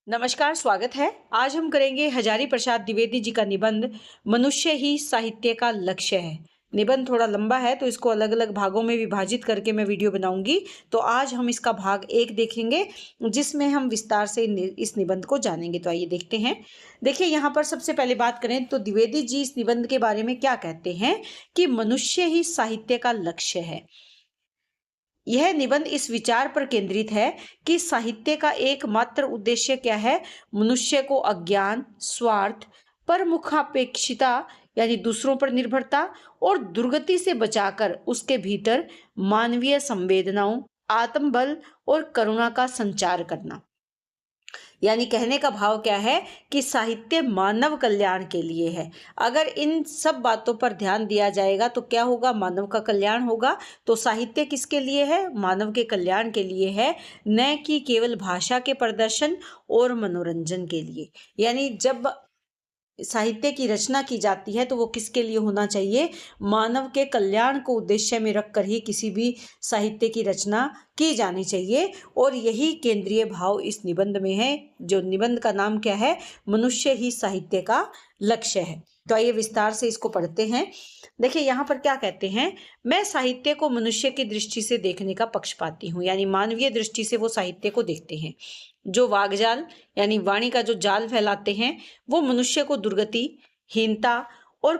नमस्कार, स्वागत है। आज हम करेंगे हजारी प्रसाद द्विवेदी जी का निबंध मनुष्य ही साहित्य का लक्ष्य है। निबंध थोड़ा लंबा है तो इसको अलग अलग भागों में विभाजित करके मैं वीडियो बनाऊंगी। तो आज हम इसका भाग 1 देखेंगे जिसमें हम विस्तार से इस निबंध को जानेंगे। तो आइए देखते हैं। देखिए, यहाँ पर सबसे पहले बात करें तो द्विवेदी जी इस निबंध के बारे में क्या कहते हैं कि मनुष्य ही साहित्य का लक्ष्य है। यह निबंध इस विचार पर केंद्रित है कि साहित्य का एकमात्र उद्देश्य क्या है। मनुष्य को अज्ञान, स्वार्थ, परमुखापेक्षिता यानी दूसरों पर निर्भरता और दुर्गति से बचाकर उसके भीतर मानवीय संवेदनाओं, आत्मबल और करुणा का संचार करना। यानी कहने का भाव क्या है कि साहित्य मानव कल्याण के लिए है। अगर इन सब बातों पर ध्यान दिया जाएगा तो क्या होगा, मानव का कल्याण होगा। तो साहित्य किसके लिए है? मानव के कल्याण के लिए है, न कि केवल भाषा के प्रदर्शन और मनोरंजन के लिए। यानी जब साहित्य की रचना की जाती है तो वो किसके लिए होना चाहिए? मानव के कल्याण को उद्देश्य में रखकर ही किसी भी साहित्य की रचना की जानी चाहिए। और यही केंद्रीय भाव इस निबंध में है। जो निबंध का नाम क्या है? मनुष्य ही साहित्य का लक्ष्य है। तो आइए विस्तार से इसको पढ़ते हैं। देखिए, यहाँ पर क्या कहते हैं, मैं साहित्य को मनुष्य की दृष्टि से देखने का पक्षपाती हूँ। यानी मानवीय दृष्टि से वो साहित्य को देखते हैं। जो वागजाल यानी वाणी का जो जाल फैलाते हैं वो मनुष्य को दुर्गति, हीनता और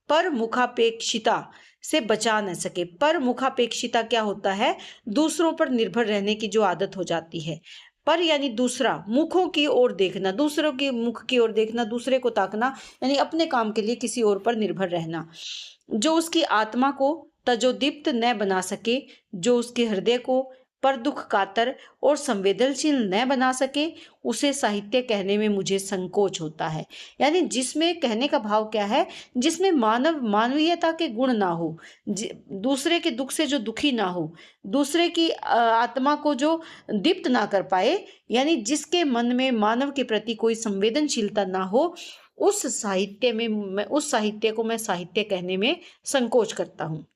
परमुखापेक्षिता से बचा न सके। परमुखापेक्षिता क्या होता है? दूसरों पर निर्भर रहने की जो आदत हो जाती है। पर यानी दूसरा, मुखों की ओर देखना, दूसरों के मुख की ओर देखना, दूसरे को ताकना, यानी अपने काम के लिए किसी और पर निर्भर रहना। जो उसकी आत्मा को तजोदीप्त न बना सके, जो उसके हृदय को पर दुख कातर और संवेदनशील न बना सके, उसे साहित्य कहने में मुझे संकोच होता है। यानी जिसमें, कहने का भाव क्या है, जिसमें मानवीयता के गुण ना हो, दूसरे के दुख से जो दुखी ना हो, दूसरे की आत्मा को जो दीप्त ना कर पाए, यानी जिसके मन में मानव के प्रति कोई संवेदनशीलता ना हो, उस साहित्य को मैं साहित्य कहने में संकोच करता हूँ।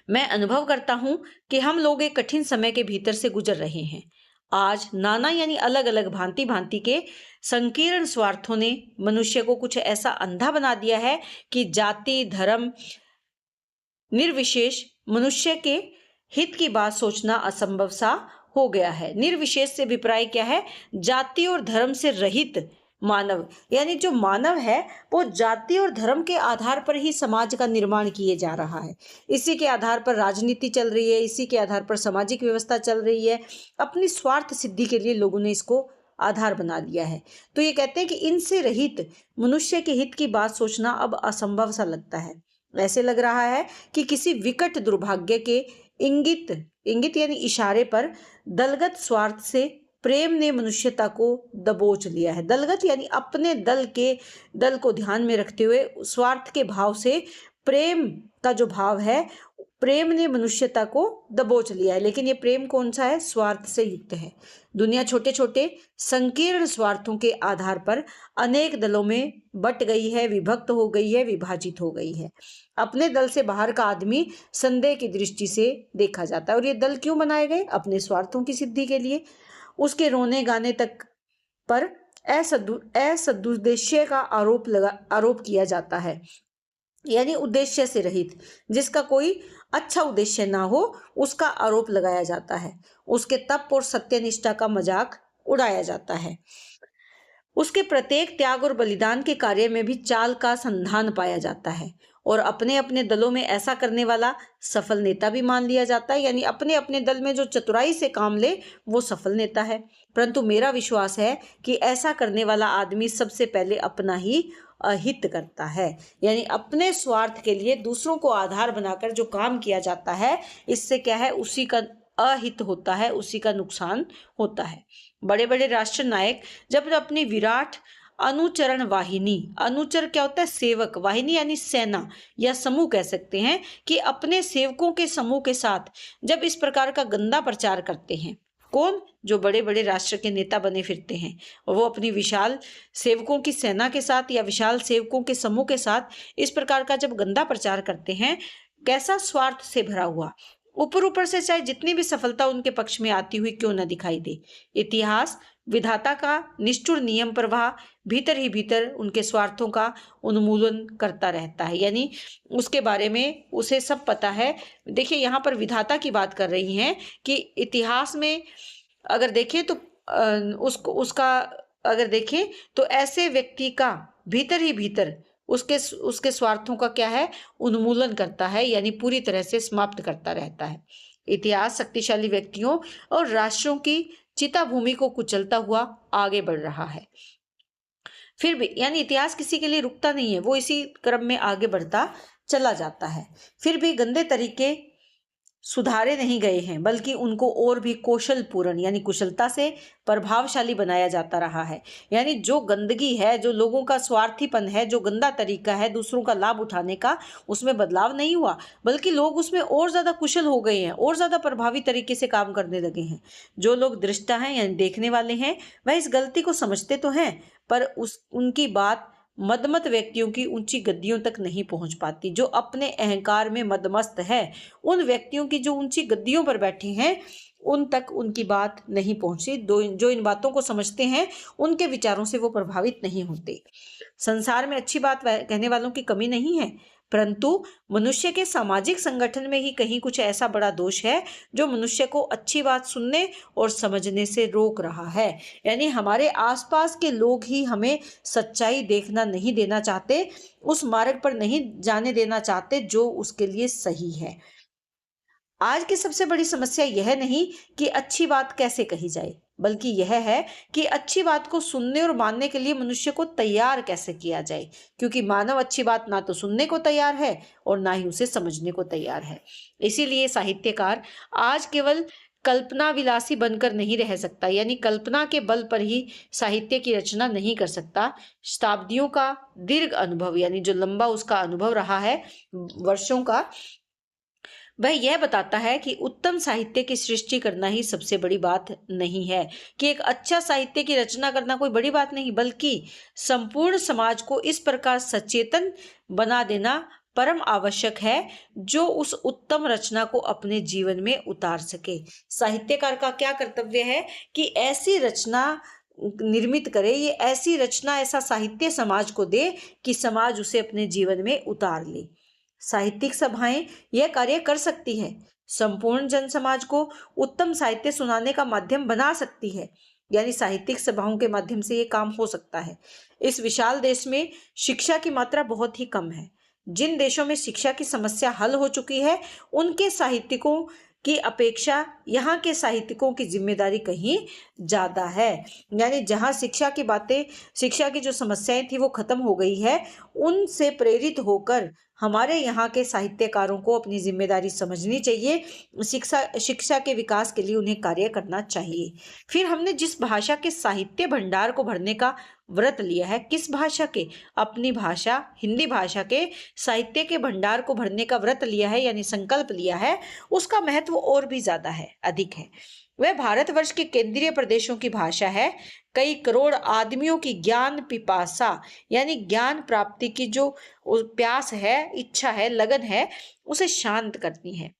मैं अनुभव करता हूं कि हम लोग एक कठिन समय के भीतर से गुजर रहे हैं। आज नाना यानी अलग अलग भांति भांति के संकीर्ण स्वार्थों ने मनुष्य को कुछ ऐसा अंधा बना दिया है कि जाति, धर्म निर्विशेष मनुष्य के हित की बात सोचना असंभव सा हो गया है। निर्विशेष से अभिप्राय क्या है? जाति और धर्म से रहित मानव। यानी जो मानव है वो जाति और धर्म के आधार पर ही समाज का निर्माण किए जा रहा है। इसी के आधार पर राजनीति चल रही है, इसी के आधार पर सामाजिक व्यवस्था चल रही है। अपनी स्वार्थ सिद्धि के लिए लोगों ने इसको आधार बना लिया है। तो ये कहते हैं कि इनसे रहित मनुष्य के हित की बात सोचना अब असंभव सा लगता है। ऐसे लग रहा है कि किसी विकट दुर्भाग्य के इंगित यानी इशारे पर दलगत स्वार्थ से प्रेम ने मनुष्यता को दबोच लिया है। दलगत यानी अपने दल को ध्यान में रखते हुए स्वार्थ के भाव से प्रेम का जो भाव है, प्रेम ने मनुष्यता को दबोच लिया है। लेकिन ये प्रेम कौन सा है? स्वार्थ से युक्त है। दुनिया छोटे छोटे संकीर्ण स्वार्थों के आधार पर अनेक दलों में बट गई है, विभक्त हो गई है, विभाजित हो गई है। अपने दल से बाहर का आदमी संदेह की दृष्टि से देखा जाता है। और ये दल क्यों बनाए गए? अपने स्वार्थों की सिद्धि के लिए। उसके रोने गाने तक पर असदुद्देश्य का आरोप किया जाता है। यानी उद्देश्य से रहित, जिसका कोई अच्छा उद्देश्य ना हो, उसका आरोप लगाया जाता है। उसके तप और सत्यनिष्ठा का मजाक उड़ाया जाता है। उसके प्रत्येक त्याग और बलिदान के कार्य में भी चाल का संधान पाया जाता है। और अपने अपने दलों में ऐसा करने वाला सफल नेता भी मान लिया जाता है। यानी अपने अपने दल में जो चतुराई से काम ले वो सफल नेता है। परंतु मेरा विश्वास है कि ऐसा करने वाला आदमी सबसे पहले अपना ही अहित करता है। यानी अपने स्वार्थ के लिए दूसरों को आधार बनाकर जो काम किया जाता है, इससे क्या है? उसी का अहित होता है, उसी का नुकसान होता है। बड़े बड़े राष्ट्र नायक जब अपनी विराट अनुचरण वाहिनी, अनुचर क्या होता है? सेवक, वाहिनी यानी सेना या समूह कह सकते हैं, कि अपने सेवकों के समूह के साथ जब इस प्रकार का गंदा प्रचार करते हैं, कौन? जो बड़े बड़े राष्ट्र के नेता बने फिरते हैं, और वो अपनी विशाल सेवकों की सेना के साथ या विशाल सेवकों के समूह के साथ इस प्रकार का जब गंदा प्रचार करते हैं, कैसा? स्वार्थ से भरा हुआ। ऊपर ऊपर से चाहे जितनी भी सफलता उनके पक्ष में आती हुई क्यों न दिखाई दे। इतिहास विधाता का निष्ठुर नियम प्रवाह भीतर ही भीतर उनके स्वार्थों का उन्मूलन करता रहता है, यानी उसके बारे में उसे सब पता है। देखिए यहाँ पर विधाता की बात कर रही हैं कि इतिहास में अगर देखें तो उसको उसका अगर देखें तो ऐसे व्यक्ति का भीतर ही भीतर उसके स्वार्थों का क्या है, उन्मूलन करता है, यानी पूरी तरह से समाप्त करता रहता है। इतिहास शक्तिशाली व्यक्तियों और राष्ट्रों की चिता भूमि को कुचलता हुआ आगे बढ़ रहा है। फिर भी यानी इतिहास किसी के लिए रुकता नहीं है, वो इसी क्रम में आगे बढ़ता चला जाता है। फिर भी गंदे तरीके सुधारे नहीं गए हैं, बल्कि उनको और भी कौशल पूर्ण यानी कुशलता से प्रभावशाली बनाया जाता रहा है। यानी जो गंदगी है, जो लोगों का स्वार्थीपन है, जो गंदा तरीका है दूसरों का लाभ उठाने का, उसमें बदलाव नहीं हुआ, बल्कि लोग उसमें और ज्यादा कुशल हो गए हैं, और ज्यादा प्रभावी तरीके से काम करने लगे हैं। जो लोग दृष्टा हैं यानी देखने वाले हैं, वह इस गलती को समझते तो हैं, पर उनकी बात मदमत व्यक्तियों की ऊंची गद्दियों तक नहीं पहुंच पाती। जो अपने अहंकार में मदमस्त है, उन व्यक्तियों की जो ऊंची गद्दियों पर बैठे हैं, उन तक उनकी बात नहीं पहुंची। जो इन बातों को समझते हैं, उनके विचारों से वो प्रभावित नहीं होते। संसार में अच्छी बात कहने वालों की कमी नहीं है, परंतु मनुष्य के सामाजिक संगठन में ही कहीं कुछ ऐसा बड़ा दोष है जो मनुष्य को अच्छी बात सुनने और समझने से रोक रहा है। यानी हमारे आसपास के लोग ही हमें सच्चाई देखना नहीं देना चाहते, उस मार्ग पर नहीं जाने देना चाहते जो उसके लिए सही है। आज की सबसे बड़ी समस्या यह नहीं कि अच्छी बात कैसे कही जाए, बल्कि यह है कि अच्छी बात को सुनने और मानने के लिए मनुष्य को तैयार कैसे किया जाए, क्योंकि मानव अच्छी बात ना तो सुनने को तैयार है और ना ही उसे समझने को तैयार है। इसीलिए साहित्यकार आज केवल कल्पना विलासी बनकर नहीं रह सकता, यानी कल्पना के बल पर ही साहित्य की रचना नहीं कर सकता। शताब्दियों का दीर्घ अनुभव, यानी जो लंबा उसका अनुभव रहा है वर्षों का, वह यह बताता है कि उत्तम साहित्य की सृष्टि करना ही सबसे बड़ी बात नहीं है, कि एक अच्छा साहित्य की रचना करना कोई बड़ी बात नहीं, बल्कि संपूर्ण समाज को इस प्रकार सचेतन बना देना परम आवश्यक है जो उस उत्तम रचना को अपने जीवन में उतार सके। साहित्यकार का क्या कर्तव्य है कि ऐसी रचना निर्मित करे, ये ऐसी रचना, ऐसा साहित्य समाज को दे कि समाज उसे अपने जीवन में उतार ले। साहित्यिक सभाएं यह कार्य कर सकती है, संपूर्ण जन समाज को उत्तम साहित्य सुनाने का माध्यम बना सकती है, यानी साहित्यिक सभाओं के माध्यम से ये काम हो सकता है। इस विशाल देश में शिक्षा की मात्रा बहुत ही कम है। जिन देशों में शिक्षा की समस्या हल हो चुकी है, उनके साहित्यिकों की अपेक्षा यहाँ के साहित्यिकों की जिम्मेदारी कहीं ज्यादा है। यानी जहाँ शिक्षा की जो समस्याएं थी वो खत्म हो गई है, उनसे प्रेरित होकर हमारे यहाँ के साहित्यकारों को अपनी जिम्मेदारी समझनी चाहिए। शिक्षा के विकास के लिए उन्हें कार्य करना चाहिए। फिर हमने जिस भाषा के साहित्य भंडार को भरने का व्रत लिया है, किस भाषा के? अपनी भाषा हिंदी भाषा के साहित्य के भंडार को भरने का व्रत लिया है, यानी संकल्प लिया है, उसका महत्व और भी ज्यादा है, अधिक है। वह भारतवर्ष के केंद्रीय प्रदेशों की भाषा है। कई करोड़ आदमियों की ज्ञान पिपासा, यानी ज्ञान प्राप्ति की जो प्यास है, इच्छा है, लगन है, उसे शांत करती है।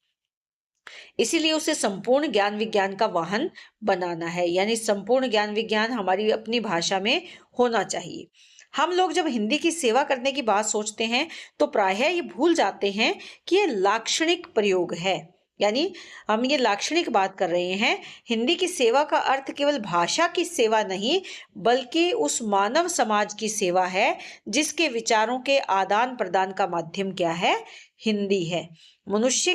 इसीलिए उसे संपूर्ण ज्ञान विज्ञान का वाहन बनाना है, यानी संपूर्ण ज्ञान विज्ञान हमारी अपनी भाषा में होना चाहिए। हम लोग जब हिंदी की सेवा करने की बात सोचते हैं तो प्रायः ये भूल जाते हैं कि ये लाक्षणिक प्रयोग है, यानी हम ये लाक्षणिक बात कर रहे हैं। हिंदी की सेवा का अर्थ केवल भाषा की सेवा नहीं, बल्कि उस मानव समाज की सेवा है जिसके विचारों के आदान प्रदान का माध्यम क्या है? हिंदी है। मनुष्य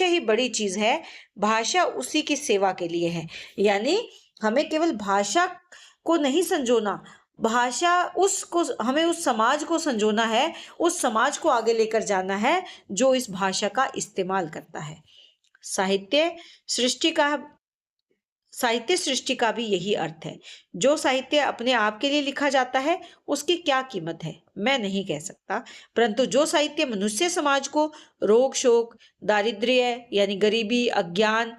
ही बड़ी चीज है, भाषा उसी की सेवा के लिए है। यानी हमें केवल भाषा को नहीं संजोना, हमें उस समाज को संजोना है, उस समाज को आगे लेकर जाना है जो इस भाषा का इस्तेमाल करता है। साहित्य सृष्टि का भी यही अर्थ है। जो साहित्य अपने आप के लिए लिखा जाता है उसकी क्या कीमत है मैं नहीं कह सकता, परंतु जो साहित्य मनुष्य समाज को रोग शोक, दारिद्र्य यानी गरीबी, अज्ञान,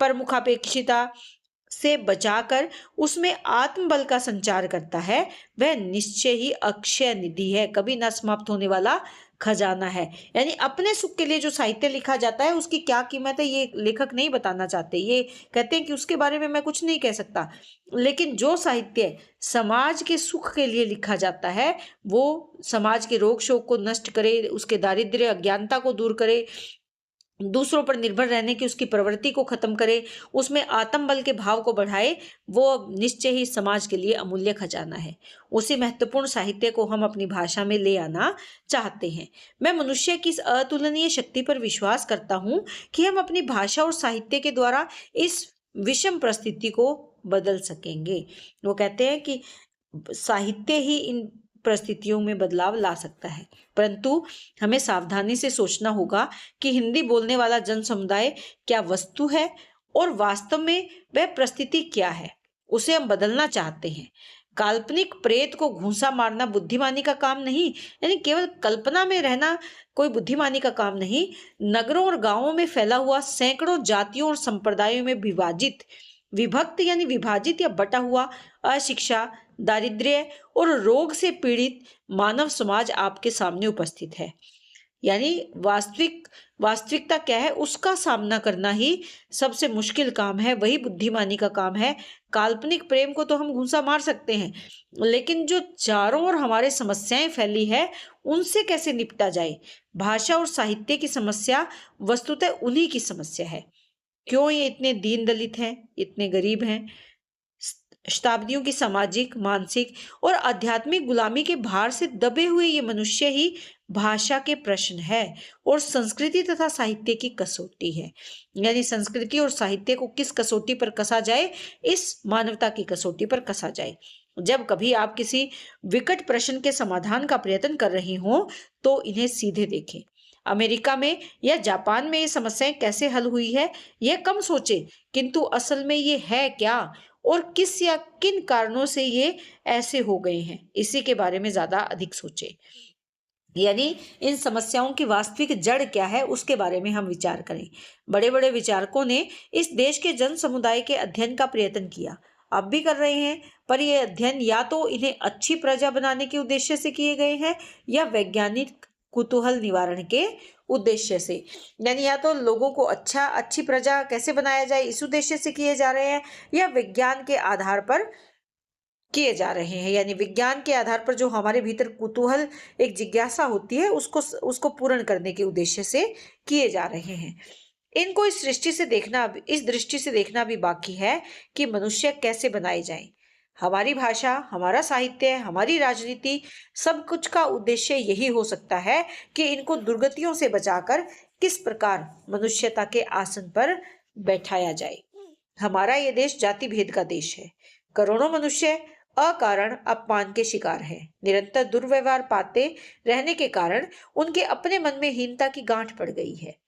परमुखापेक्षिता, से बचाकर उसमें आत्मबल का संचार करता है, वह निश्चय ही अक्षय निधि है, कभी ना समाप्त होने वाला खजाना है। यानी अपने सुख के लिए जो साहित्य लिखा जाता है उसकी क्या कीमत है ये लेखक नहीं बताना चाहते। ये कहते हैं कि उसके बारे में मैं कुछ नहीं कह सकता, लेकिन जो साहित्य समाज के सुख के लिए लिखा जाता है, वो समाज के रोग शोक को नष्ट करे, उसके दारिद्र्य अज्ञानता को दूर करे, दूसरों पर निर्भर रहने की उसकी प्रवृत्ति को खत्म करे, उसमें आत्मबल के भाव को बढ़ाए, वो निश्चय ही समाज के लिए अमूल्य खजाना है। उसी महत्वपूर्ण साहित्य को हम अपनी भाषा में ले आना चाहते हैं। मैं मनुष्य की इस अतुलनीय शक्ति पर विश्वास करता हूँ कि हम अपनी भाषा और साहित्य के द्वारा इस विषम परिस्थिति को बदल सकेंगे। वो कहते हैं कि साहित्य ही इन परिस्थितियों में बदलाव ला सकता है, परंतु हमें सावधानी से सोचना होगा कि हिंदी बोलने वाला जन समुदाय क्या वस्तु है और वास्तव में वह परिस्थिति क्या है, उसे हम बदलना चाहते हैं। काल्पनिक प्रेत को घूंसा मारना बुद्धिमानी का काम नहीं, यानी केवल कल्पना में रहना कोई बुद्धिमानी का काम नहीं। नगरों और गांवों में फैला हुआ सैकड़ों जातियों और संप्रदायों में विभक्त यानी विभाजित या बटा हुआ अशिक्षा, दारिद्र्य और रोग से पीड़ित मानव समाज आपके सामने उपस्थित है। यानी वास्तविकता क्या है उसका सामना करना ही सबसे मुश्किल काम है, वही बुद्धिमानी का काम है। काल्पनिक प्रेम को तो हम घूंसा मार सकते हैं, लेकिन जो चारों ओर हमारे समस्याएं फैली है उनसे कैसे निपटा जाए। भाषा और साहित्य की समस्या वस्तुतः उन्हीं की समस्या है। क्यों ये इतने दीन दलित हैं, इतने गरीब हैं। शताब्दियों की सामाजिक, मानसिक और आध्यात्मिक गुलामी के भार से दबे हुए ये मनुष्य ही भाषा के प्रश्न है और संस्कृति तथा साहित्य की कसौटी है। यानी संस्कृति और साहित्य को किस कसौटी पर कसा जाए, इस मानवता की कसौटी पर कसा जाए। जब कभी आप किसी विकट प्रश्न के समाधान का प्रयत्न कर रही हो तो इन्हें सीधे देखें। अमेरिका में या जापान में ये समस्याएं कैसे हल हुई है यह कम सोचे, किंतु असल में ये है क्या और किस या किन कारणों से ये ऐसे हो गए हैं, इसी के बारे में ज्यादा अधिक सोचे। यानी इन समस्याओं की वास्तविक जड़ क्या है उसके बारे में हम विचार करें। बड़े बड़े विचारकों ने इस देश के जन समुदाय के अध्ययन का प्रयत्न किया, अब भी कर रहे हैं, पर यह अध्ययन या तो इन्हें अच्छी प्रजा बनाने के उद्देश्य से किए गए हैं या वैज्ञानिक कुतूहल निवारण के उद्देश्य से। यानी या तो लोगों को अच्छी प्रजा कैसे बनाया जाए इस उद्देश्य से किए जा रहे हैं, या विज्ञान के आधार पर किए जा रहे हैं। यानी विज्ञान के आधार पर जो हमारे भीतर कुतूहल, एक जिज्ञासा होती है, उसको पूर्ण करने के उद्देश्य से किए जा रहे हैं। इनको इस दृष्टि से देखना भी बाकी है कि मनुष्य कैसे बनाए जाएं। हमारी भाषा, हमारा साहित्य, हमारी राजनीति, सब कुछ का उद्देश्य यही हो सकता है कि इनको दुर्गतियों से बचाकर किस प्रकार मनुष्यता के आसन पर बैठाया जाए। हमारा ये देश जाति भेद का देश है। करोड़ों मनुष्य अकारण अपमान के शिकार है। निरंतर दुर्व्यवहार पाते रहने के कारण उनके अपने मन में हीनता की गांठ पड़ गई है।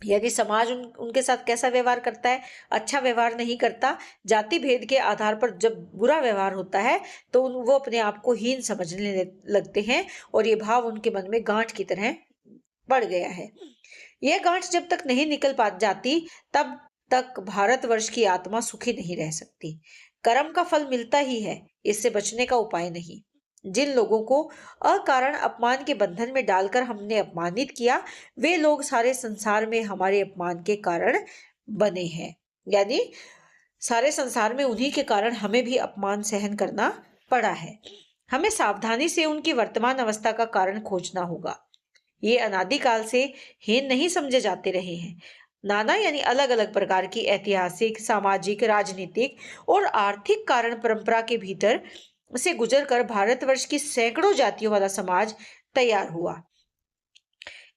यदि समाज उनके साथ कैसा व्यवहार करता है, अच्छा व्यवहार नहीं करता, जाति भेद के आधार पर जब बुरा व्यवहार होता है तो वो अपने आप को हीन समझने लगते हैं और ये भाव उनके मन में गांठ की तरह पड़ गया है। यह गांठ जब तक नहीं निकल पा जाती तब तक भारतवर्ष की आत्मा सुखी नहीं रह सकती। कर्म का फल मिलता ही है, इससे बचने का उपाय नहीं। जिन लोगों को अकारण अपमान के बंधन में डालकर हमने अपमानित किया, वे लोग सारे संसार में हमारे अपमान के कारण बने हैं। यानी सारे संसार में उन्हीं के कारण हमें भी अपमान सहन करना पड़ा है। हमें सावधानी से उनकी वर्तमान अवस्था का कारण खोजना होगा। ये अनादिकाल से हीन नहीं समझे जाते रहे हैं। नाना यानी अलग अलग प्रकार की ऐतिहासिक, सामाजिक, राजनीतिक और आर्थिक कारण परंपरा के भीतर से गुजरकर भारतवर्ष की सैकड़ों जातियों वाला समाज तैयार हुआ।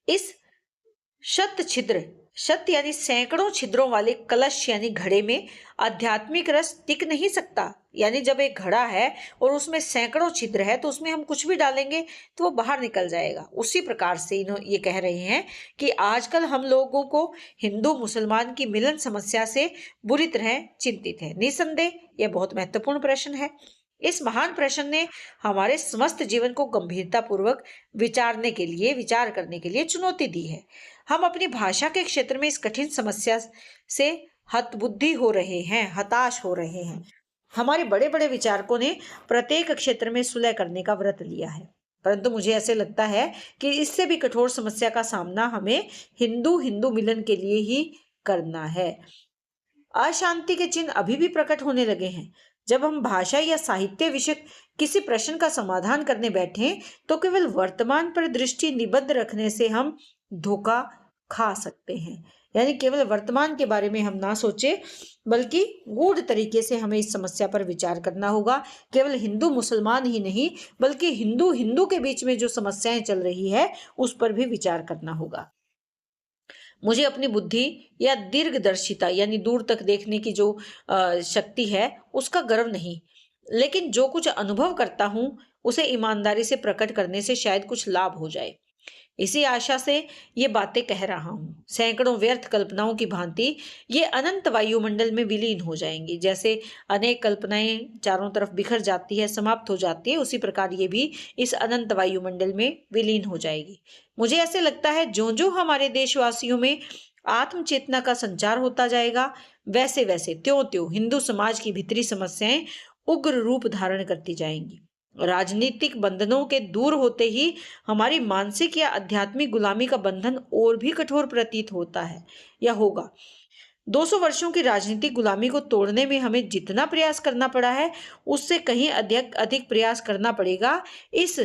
इस शत यानी सैकड़ों छिद्रों वाले कलश यानी घड़े में आध्यात्मिक रस टिक नहीं सकता। यानी जब एक घड़ा है और उसमें सैकड़ों छिद्र है तो उसमें हम कुछ भी डालेंगे तो वो बाहर निकल जाएगा। उसी प्रकार से ये कह रहे हैं कि आजकल हम लोगों को हिंदू मुसलमान की मिलन समस्या से बुरी तरह चिंतित है। निसंदेह यह बहुत महत्वपूर्ण प्रश्न है। इस महान प्रश्न ने हमारे समस्त जीवन को गंभीरता पूर्वक विचार करने के लिए चुनौती दी है। हम अपनी भाषा के क्षेत्र में इस कठिन समस्या से हतबुद्धि हो रहे हैं, हताश हो रहे हैं। हमारे बड़े बड़े विचारकों ने प्रत्येक क्षेत्र में सुलह करने का व्रत लिया है, परंतु मुझे ऐसे लगता है कि इससे भी कठोर समस्या का सामना हमें हिंदू हिंदू मिलन के लिए ही करना है। अशांति के चिन्ह अभी भी प्रकट होने लगे हैं। जब हम भाषा या साहित्य विषय किसी प्रश्न का समाधान करने बैठे तो केवल वर्तमान पर दृष्टि निबद्ध रखने से हम धोखा खा सकते हैं। यानी केवल वर्तमान के बारे में हम ना सोचे, बल्कि गूढ़ तरीके से हमें इस समस्या पर विचार करना होगा। केवल हिंदू मुसलमान ही नहीं, बल्कि हिंदू हिंदू के बीच में जो समस्याएं चल रही है उस पर भी विचार करना होगा। मुझे अपनी बुद्धि या दीर्घदर्शिता यानी दूर तक देखने की जो शक्ति है उसका गर्व नहीं, लेकिन जो कुछ अनुभव करता हूं उसे ईमानदारी से प्रकट करने से शायद कुछ लाभ हो जाए। इसी आशा से ये बातें कह रहा हूं। सैकड़ों व्यर्थ कल्पनाओं की भांति ये अनंत वायुमंडल में विलीन हो जाएंगी। जैसे अनेक कल्पनाएं चारों तरफ बिखर जाती है, समाप्त हो जाती है, उसी प्रकार ये भी इस अनंत वायुमंडल में विलीन हो जाएगी। मुझे ऐसे लगता है जो जो हमारे देशवासियों में आत्म चेतना का संचार होता जाएगा, वैसे वैसे त्यों त्यों हिंदू समाज की भीतरी समस्याएं उग्र रूप धारण करती जाएंगी। राजनीतिक बंधनों के दूर होते ही हमारी मानसिक या आध्यात्मिक गुलामी का बंधन और भी कठोर प्रतीत होता है या होगा। 200 वर्षों की राजनीतिक गुलामी को तोड़ने में हमें जितना प्रयास करना पड़ा है उससे कहीं अधिक अधिक प्रयास करना पड़ेगा इस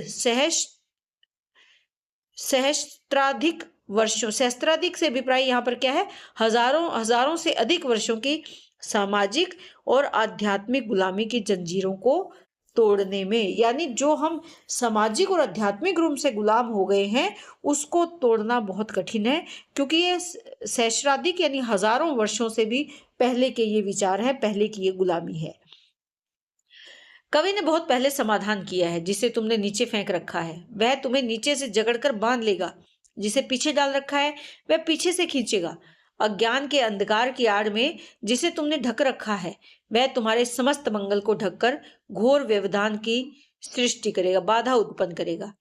सहस्त्राधिक वर्षों, सहस्त्राधिक से अभिप्राय यहाँ पर क्या है, हजारों हजारों से अधिक वर्षों की सामाजिक और आध्यात्मिक गुलामी की जंजीरों को तोड़ने में। यानी जो हम सामाजिक और आध्यात्मिक रूप से गुलाम हो गए हैं उसको तोड़ना बहुत कठिन है, क्योंकि ये सहस्राधिक यानी हजारों वर्षों से भी पहले के ये विचार है, पहले की ये गुलामी है। कवि ने बहुत पहले समाधान किया है। जिसे तुमने नीचे फेंक रखा है वह तुम्हें नीचे से जकड़कर बांध लेगा, जिसे पीछे डाल रखा है वह पीछे से खींचेगा। अज्ञान के अंधकार की आड़ में जिसे तुमने ढक रखा है वह तुम्हारे समस्त मंगल को ढककर घोर व्यवधान की सृष्टि करेगा, बाधा उत्पन्न करेगा।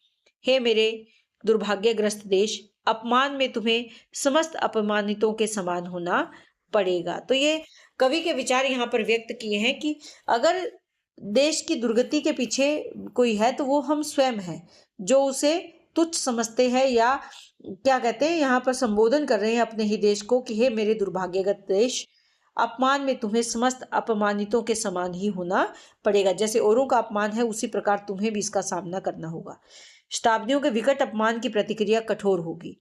हे मेरे दुर्भाग्यग्रस्त देश, अपमान में तुम्हें समस्त अपमानितों के समान होना पड़ेगा। तो ये कवि के विचार यहाँ पर व्यक्त किए हैं कि अगर देश की दुर्गति के पीछे कोई है तो वो हम स्वयं हैं, जो उसे तुच्छ समझते हैं, या क्या कहते हैं यहाँ पर संबोधन कर रहे हैं अपने ही देश को कि हे मेरे दुर्भाग्यगत देश, अपमान में तुम्हें समस्त अपमानितों के समान ही होना पड़ेगा। जैसे औरों का अपमान है उसी प्रकार तुम्हें भी इसका सामना करना होगा। शताब्दियों के विकट अपमान की प्रतिक्रिया कठोर होगी,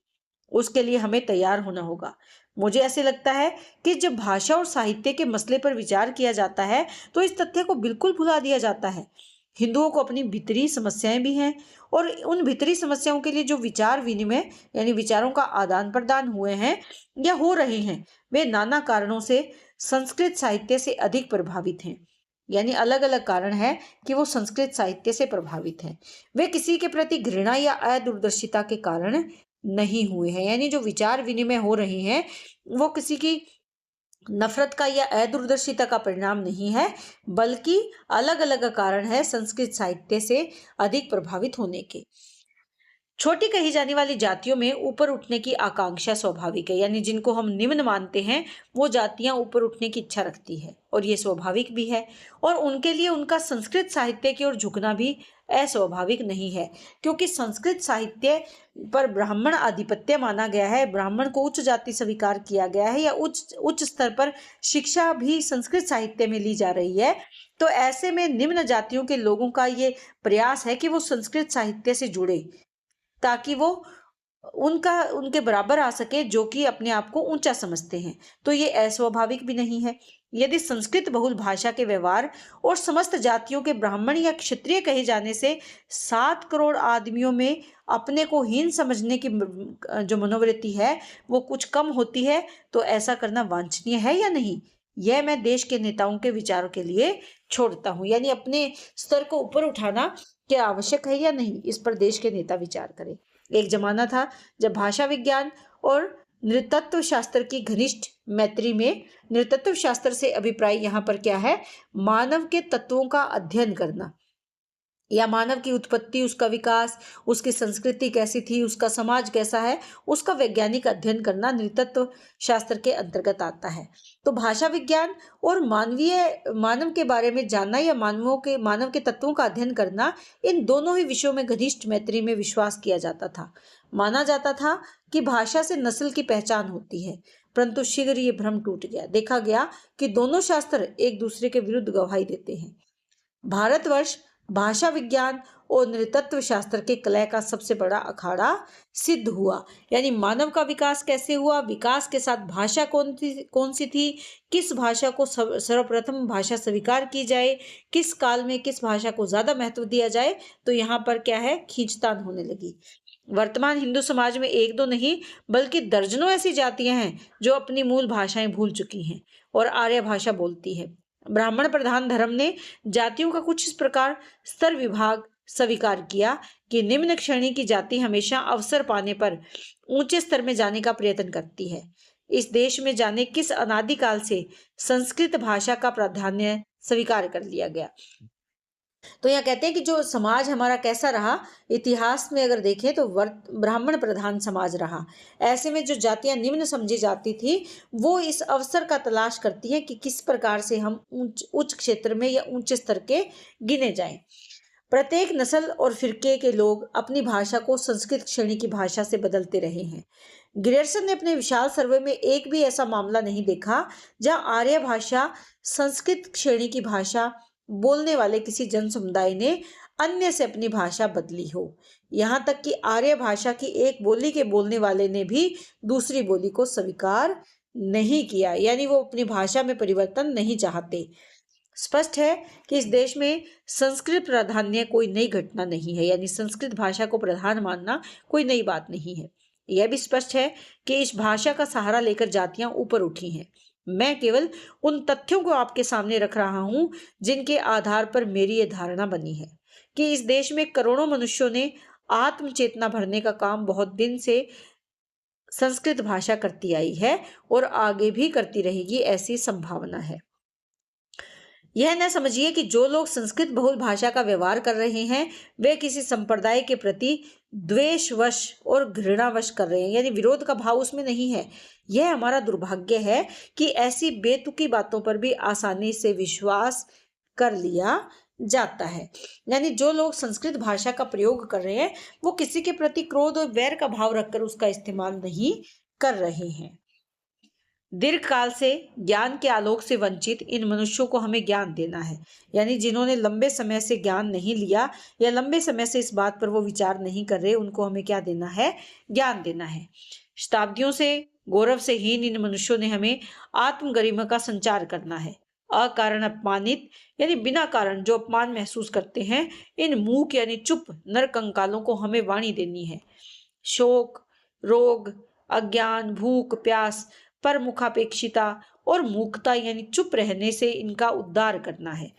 उसके लिए हमें तैयार होना होगा। मुझे ऐसे लगता है कि जब भाषा और साहित्य के मसले पर विचार किया जाता है तो इस तथ्य को बिल्कुल भुला दिया जाता है। हिंदुओं को अपनी भीतरी समस्याएं भी हैं, और उन भीतरी समस्याओं के लिए जो विचार विनिमय यानी विचारों का आदान प्रदान हुए हैं या हो रहे हैं वे नाना कारणों से संस्कृत साहित्य से अधिक प्रभावित हैं। यानी अलग अलग कारण है कि वो संस्कृत साहित्य से प्रभावित हैं। वे किसी के प्रति घृणा या अदूरदर्शिता के कारण नहीं हुए हैं। यानी जो विचार विनिमय हो रहे हैं वो किसी की नफरत का या अदूरदर्शिता का परिणाम नहीं है, बल्कि अलग अलग कारण है संस्कृत साहित्य से अधिक प्रभावित होने के। छोटी कही जाने वाली जातियों में ऊपर उठने की आकांक्षा स्वाभाविक है। यानी जिनको हम निम्न मानते हैं वो जातियां ऊपर उठने की इच्छा रखती है, और ये स्वाभाविक भी है। और उनके लिए उनका संस्कृत साहित्य की ओर झुकना भी अस्वाभाविक नहीं है, क्योंकि संस्कृत साहित्य पर ब्राह्मण आधिपत्य माना गया है, ब्राह्मण को उच्च जाति स्वीकार किया गया है, या उच्च स्तर पर शिक्षा भी संस्कृत साहित्य में ली जा रही है। तो ऐसे में निम्न जातियों के लोगों का ये प्रयास है कि वो संस्कृत साहित्य से जुड़े, ताकि वो उनके बराबर आ सके जो कि अपने आप को ऊंचा समझते हैं। तो ये अस्वाभाविक भी नहीं है। यदि संस्कृत बहुल भाषा के व्यवहार और समस्त जातियों के ब्राह्मण या क्षत्रिय कहे जाने से 7 करोड़ आदमियों में अपने को हीन समझने की जो मनोवृत्ति है वो कुछ कम होती है, तो ऐसा करना वांछनीय है या नहीं, यह मैं देश के नेताओं के विचारों के लिए छोड़ता हूँ। यानी अपने स्तर को ऊपर उठाना क्या आवश्यक है या नहीं, इस पर देश के नेता विचार करें। एक जमाना था जब भाषा विज्ञान और नृतत्व शास्त्र की घनिष्ठ मैत्री में, नृतत्व शास्त्र से अभिप्राय यहाँ पर क्या है, मानव के तत्वों का अध्ययन करना, या मानव की उत्पत्ति, उसका विकास, उसकी संस्कृति कैसी थी, उसका समाज कैसा है, उसका वैज्ञानिक अध्ययन करना नृतत्व शास्त्र के अंतर्गत आता है। तो भाषा विज्ञान और मानव के बारे में जानना या मानव के तत्वों का अध्ययन करना, इन दोनों ही विषयों में घनिष्ठ मैत्री में विश्वास किया जाता था। माना जाता था कि भाषा से नस्ल की पहचान होती है, परंतु शीघ्र ये भ्रम टूट गया। देखा गया कि दोनों शास्त्र एक दूसरे के विरुद्ध गवाही देते हैं। भारतवर्ष भाषा विज्ञान और नृतत्व शास्त्र के कलह का सबसे बड़ा अखाड़ा सिद्ध हुआ। यानी मानव का विकास कैसे हुआ, विकास के साथ भाषा कौन सी थी, किस भाषा को सर्वप्रथम भाषा स्वीकार की जाए, किस काल में किस भाषा को ज्यादा महत्व दिया जाए, तो यहाँ पर क्या है, खींचतान होने लगी। वर्तमान हिंदू समाज में एक दो नहीं बल्कि दर्जनों ऐसी जातियां हैं जो अपनी मूल भाषाएं भूल चुकी हैं और आर्य भाषा बोलती है। ब्राह्मण प्रधान धर्म ने जातियों का कुछ इस प्रकार स्तर विभाग स्वीकार किया कि निम्न श्रेणी की जाति हमेशा अवसर पाने पर ऊंचे स्तर में जाने का प्रयत्न करती है। इस देश में जाने किस अनादिकाल से संस्कृत भाषा का प्राधान्य स्वीकार कर लिया गया। तो यहाँ कहते हैं कि जो समाज हमारा कैसा रहा, इतिहास में अगर देखें तो ब्राह्मण प्रधान समाज रहा। ऐसे में जो जातियां निम्न समझी जाती थी वो इस अवसर का तलाश करती हैं कि किस प्रकार से हम उच्च क्षेत्र में या ऊंचे स्तर के गिने जाएं। प्रत्येक नस्ल और फिरके के लोग अपनी भाषा को संस्कृत श्रेणी की भाषा से बदलते रहे हैं। ग्रियर्सन ने अपने विशाल सर्वे में एक भी ऐसा मामला नहीं देखा जहां आर्य भाषा संस्कृत श्रेणी की भाषा बोलने वाले किसी जन समुदाय ने अन्य से अपनी भाषा बदली हो। यहाँ तक कि आर्य भाषा की एक बोली के बोलने वाले ने भी दूसरी बोली को स्वीकार नहीं किया, यानी वो अपनी भाषा में परिवर्तन नहीं चाहते। स्पष्ट है कि इस देश में संस्कृत प्राधान्य कोई नई घटना नहीं है, यानी संस्कृत भाषा को प्रधान मानना कोई नई बात नहीं है। यह भी स्पष्ट है कि इस भाषा का सहारा लेकर जातियां ऊपर उठी हैं। मैं केवल उन तथ्यों को आपके सामने रख रहा हूं जिनके आधार पर मेरी यह धारणा बनी है कि इस देश में करोड़ों मनुष्यों ने आत्म चेतना भरने का काम बहुत दिन से संस्कृत भाषा करती आई है और आगे भी करती रहेगी, ऐसी संभावना है। यह न समझिए कि जो लोग संस्कृत बहुल भाषा का व्यवहार कर रहे हैं वे किसी संप्रदाय के प्रति द्वेषवश और घृणावश कर रहे हैं, यानी विरोध का भाव उसमें नहीं है। यह हमारा दुर्भाग्य है कि ऐसी बेतुकी बातों पर भी आसानी से विश्वास कर लिया जाता है। यानी जो लोग संस्कृत भाषा का प्रयोग कर रहे हैं वो किसी के प्रति क्रोध और वैर का भाव रखकर उसका इस्तेमाल नहीं कर रहे हैं। दीर्घ काल से ज्ञान के आलोक से वंचित इन मनुष्यों को हमें ज्ञान देना है, यानी जिन्होंने लंबे समय से ज्ञान नहीं लिया या लंबे समय से इस बात पर वो विचार नहीं कर रहे, उनको हमें क्या देना है, ज्ञान देना है। शताब्दियों से गौरव से हीन इन मनुष्यों ने हमें आत्म गरिमा का संचार करना है। अकारण अपमानित यानी बिना कारण जो अपमान महसूस करते हैं, इन मूक यानी चुप नर कंकालों को हमें वाणी देनी है। शोक, रोग, अज्ञान, भूख, प्यास, पर मुखापेक्षिता और मूकता यानी चुप रहने से इनका उद्धार करना है।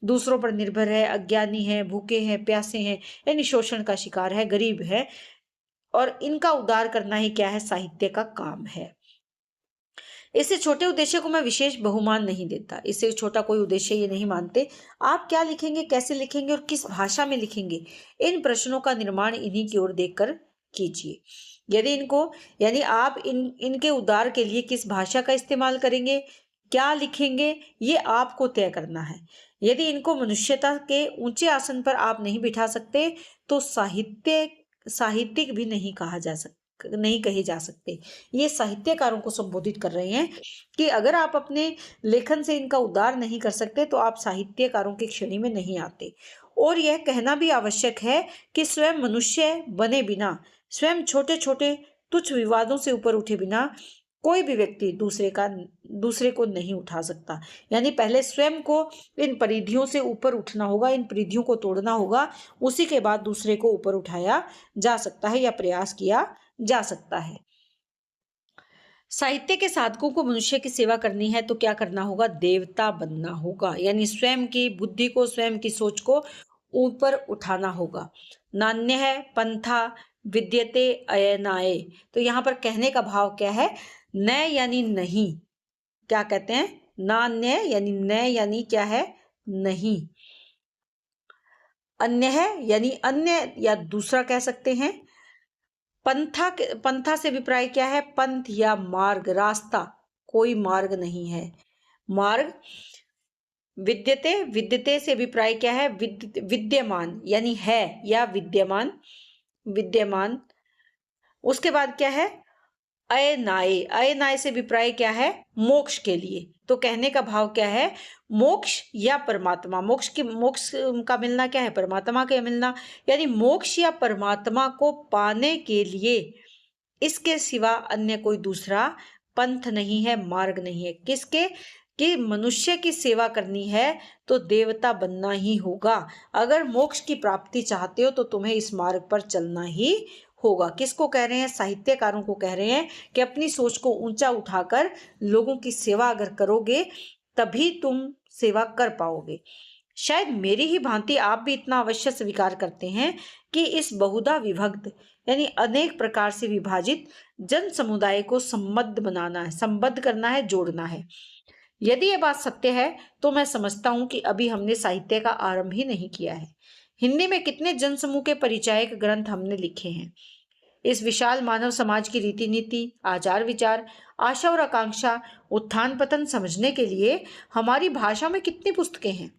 दूसरों पर निर्भर है, अज्ञानी है, भूखे हैं, प्यासे हैं, यानी शोषण का शिकार है, गरीब है, और इनका उद्धार करना ही क्या है, साहित्य का काम है। इससे छोटे उद्देश्य को मैं विशेष बहुमान नहीं देता, इससे छोटा कोई उद्देश्य ये नहीं मानते। आप क्या लिखेंगे, कैसे लिखेंगे और किस भाषा में लिखेंगे, इन प्रश्नों का निर्माण इन्हीं की ओर देखकर कीजिए। यदि इनको यानी आप इनके उद्धार के लिए किस भाषा का इस्तेमाल करेंगे, क्या लिखेंगे, ये आपको तय करना है। यदि इनको मनुष्यता के ऊंचे आसन पर आप नहीं बिठा सकते तो साहित्यिक भी नहीं कहे जा सकते। ये साहित्यकारों को संबोधित कर रहे हैं कि अगर आप अपने लेखन से इनका उद्धार नहीं कर सकते तो आप साहित्यकारों की श्रेणी में नहीं आते। और यह कहना भी आवश्यक है कि स्वयं मनुष्य बने बिना, स्वयं छोटे छोटे तुच्छ विवादों से ऊपर उठे बिना कोई भी व्यक्ति दूसरे को नहीं उठा सकता। यानी पहले स्वयं को इन परिधियों से ऊपर उठना होगा, इन परिधियों को तोड़ना होगा, उसी के बाद दूसरे को ऊपर उठाया जा सकता है या प्रयास किया जा सकता है। साहित्य के साधकों को मनुष्य की सेवा करनी है तो क्या करना होगा, देवता बनना होगा, यानी स्वयं की बुद्धि को, स्वयं की सोच को ऊपर उठाना होगा। नान्य है पंथा विद्यते अयनाय, तो यहाँ पर कहने का भाव क्या है, न यानी नहीं, क्या कहते हैं, नान्य यानी न यानी क्या है, नहीं। अन्य है यानी अन्य या दूसरा कह सकते हैं। पंथा से अभिप्राय क्या है? पंथ या मार्ग, रास्ता, कोई मार्ग नहीं है। मार्ग। विद्यते, विद्यते से अभिप्राय क्या है? विद्यमान यानी है या विद्यमान, विद्यमान। उसके बाद क्या है? अयनाय, अयनाय से अभिप्राय क्या है? मोक्ष के लिए। तो कहने का भाव क्या है? मोक्ष या परमात्मा। मोक्ष का मिलना क्या है? परमात्मा का मिलना। यानी मोक्ष या परमात्मा को पाने के लिए इसके सिवा अन्य कोई दूसरा पंथ नहीं है, मार्ग नहीं है। किसके? कि मनुष्य की सेवा करनी है तो देवता बनना ही होगा। अगर मोक्ष की प्राप्ति चाहते हो तो तुम्हें इस मार्ग पर चलना ही होगा। किसको कह रहे हैं? साहित्यकारों को कह रहे हैं कि अपनी सोच को ऊंचा उठाकर लोगों की सेवा अगर करोगे तभी तुम सेवा कर पाओगे। शायद मेरी ही भांति आप भी इतना अवश्य स्वीकार करते हैं कि इस बहुधा विभक्त यानी अनेक प्रकार से विभाजित जन समुदाय को संबद्ध बनाना है, संबद्ध करना है, जोड़ना है। यदि ये बात सत्य है तो मैं समझता हूं कि अभी हमने साहित्य का आरंभ ही नहीं किया है। हिंदी में कितने जनसमूह के परिचायक ग्रंथ हमने लिखे हैं। इस विशाल मानव समाज की रीति नीति, आचार विचार, आशा और आकांक्षा, उत्थान पतन समझने के लिए हमारी भाषा में कितनी पुस्तकें हैं।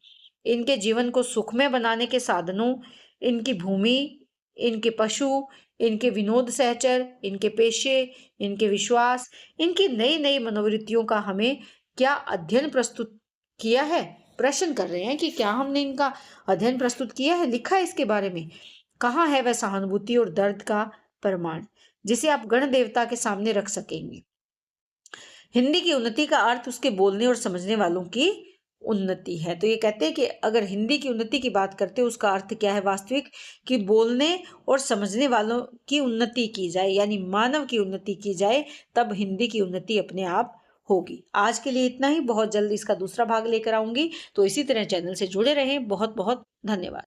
इनके जीवन को सुखमय बनाने के साधनों, इनकी भूमि, इनके पशु, इनके विनोद सहचर, इनके पेशे, इनके विश्वास, इनकी नई नई मनोवृत्तियों का हमें क्या अध्ययन प्रस्तुत किया है? प्रश्न कर रहे हैं कि क्या हमने इनका अध्ययन प्रस्तुत किया है, लिखा है इसके बारे में? कहाँ है वह सहानुभूति और दर्द का प्रमाण जिसे आप गण देवता के सामने रख सकेंगे? हिंदी की उन्नति का अर्थ उसके बोलने और समझने वालों की उन्नति है। तो ये कहते हैं कि अगर हिंदी की उन्नति की बात करते हैं उसका अर्थ क्या है वास्तविक? कि बोलने और समझने वालों की उन्नति की जाए, यानी मानव की उन्नति की जाए, तब हिंदी की उन्नति अपने आप होगी। आज के लिए इतना ही। बहुत जल्द इसका दूसरा भाग लेकर आऊंगी, तो इसी तरह चैनल से जुड़े रहें। बहुत बहुत धन्यवाद।